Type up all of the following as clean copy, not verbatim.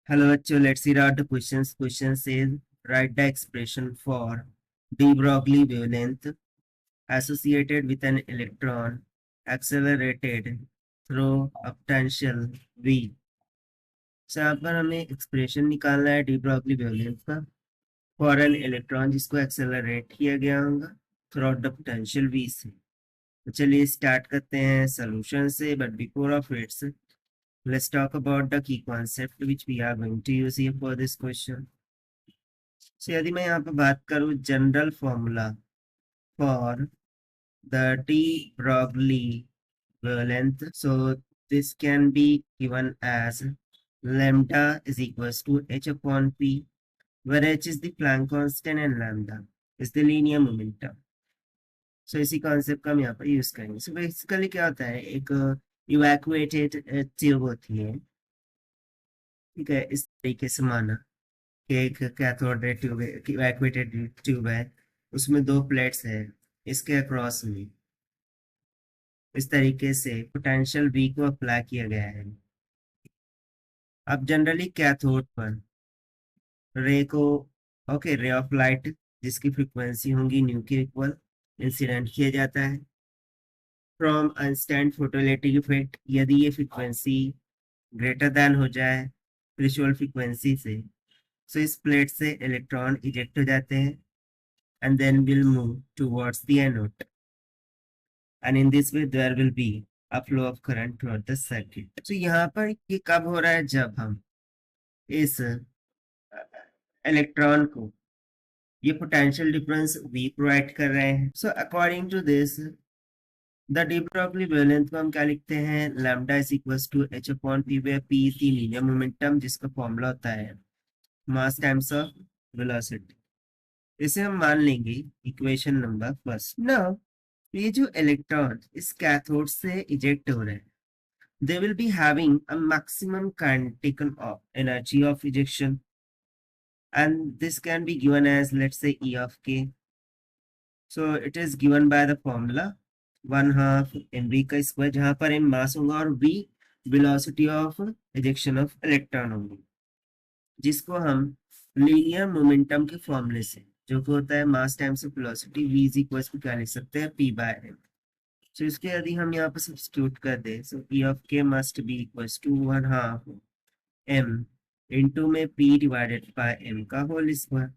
Hello, bachcho. Let's read out the questions. Question says, write the expression for de Broglie wavelength associated with an electron accelerated through a potential V. So यहाँ पर हमें expression निकालना है de Broglie wavelength का for an electron जिसको accelerate किया गया होगा थ्रू द पोटेंशियल V से। तो चलिए स्टार्ट करते हैं सोल्यूशन से, but before of its let's talk about the key concept which we are going to use here for this question. So यदि मैं यहाँ पे बात करूँ general formula for the de Broglie wavelength, so this can be given as lambda is equals to h upon p, where h is the Planck constant and lambda is the linear momentum. So इसी concept का हम यहाँ पर use करेंगे. So basically क्या होता है, एक इवैक्यूएटेड ट्यूब होती है, ठीक है, इस तरीके से माना कि एक कैथोड रे ट्यूब है, इवैक्यूएटेड ट्यूब है, उसमें दो प्लेट्स है, इसके अक्रॉस में इस तरीके से पोटेंशियल V को अप्लाई किया गया है. अब जनरली कैथोड पर रे को रे ऑफ लाइट जिसकी फ्रीक्वेंसी होगी न्यू के इक्वल इंसिडेंट किया जाता है फ्रॉम इंस्टेंट फोटोइलेक्ट्रिक इफेक्ट. यदि ये फ्रीक्वेंसी ग्रेटर देन हो जाए थ्रेशोल्ड फ्रीक्वेंसी से, सो इस प्लेट से इलेक्ट्रॉन इजेक्ट हो जाते हैं and then will move towards the anode, and in this way there will be a flow of current throughout the circuit. So यहाँ पर ये कब हो रहा है, जब हम इस इलेक्ट्रॉन को ये पोटेंशियल डिफरेंस V प्रोवाइड कर रहे हैं. So according to this the de Broglie wavelength को हम क्या लिखते हैं, lambda is equals to h upon p, where p is the linear momentum जिसका फॉर्मूला होता है मास टाइम्स ऑफ वेलोसिटी. इसे हम मान लेंगे इक्वेशन नंबर फर्स्ट. नाउ ये जो इलेक्ट्रॉन इस कैथोड से इजेक्ट हो रहे हैं, they will be having a maximum kinetic energy of ejection, and this can be given as, let's say, E of k. So it is given by the formula 1/2 mv का square, जहां पर m मास होगा और v velocity of ejection of electron होगी, जिसको हम linear momentum के फॉर्मूले से, जो कि होता है mass times of velocity, v is equals to क्या लिख सकते हैं, p बाय m. सो इसके यदि हम यहाँ पर सब्स्टिट्यूट कर दें, so E of k must be equals to 1/2 m into में p डिवाइडेड बाय m का होल स्क्वायर.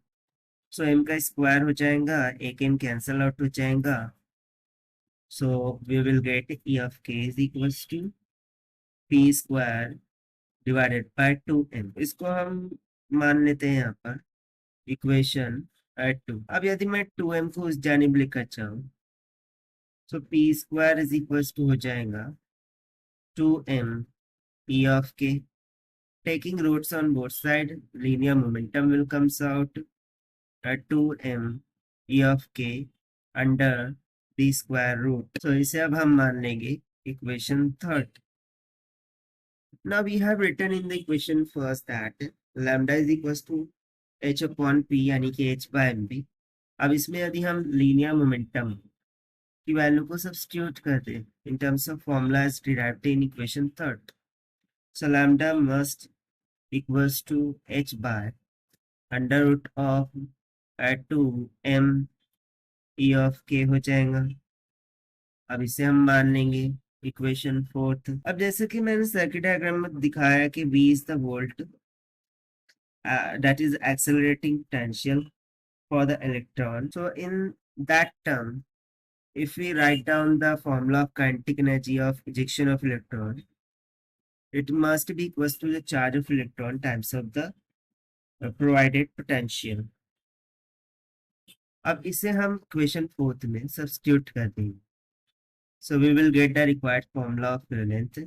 सो m का स्क्वायर हो जाएगा, एक m कैंसल आउट हो जाएगा, so we will get E of k is equals to p square divided by 2m. इसको हम मान लेते हैं यहाँ पर इक्वेशन 2. अब यदि मैं 2m को उस जानिब लेकर चाहूँ, so p square is equals to हो जाएगा 2m E of k. Taking roots on both sides, linear momentum will comes out at 2m E of k under the square root. So इसे अब हम मान लेंगे equation third. Now we have written in the equation first that lambda is equals to h upon p, यानी कि h by mv. अब इसमें यदि हम linear momentum की वैल्यू को सब्स्टिट्यूट कर दें in terms of formula as derived in equation third, so lambda must equals to h by under root of 2m E of k हो जाएगा. अब इसे हम मान लेंगे इक्वेशन फोर्थ. अब जैसे कि मैंने सर्किट डायग्राम में दिखाया कि V is the volt that is accelerating potential for the electron. So in that term, if we write down the formula of kinetic energy of ejection of electron, it must be equals to the charge of electron times of the provided potential. अब इसे हम equation fourth में substitute कर देंगे. So we will get the required formula of wavelength.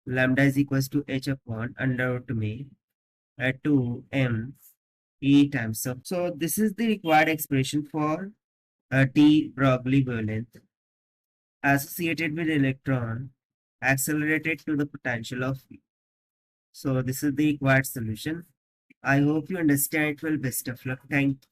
Lambda is equals to h upon under root में 2m E times of. So this is the required expression for de Broglie wavelength associated with electron accelerated to the potential of V. So this is the required solution. I hope you understand it well. Best of luck. Thank you.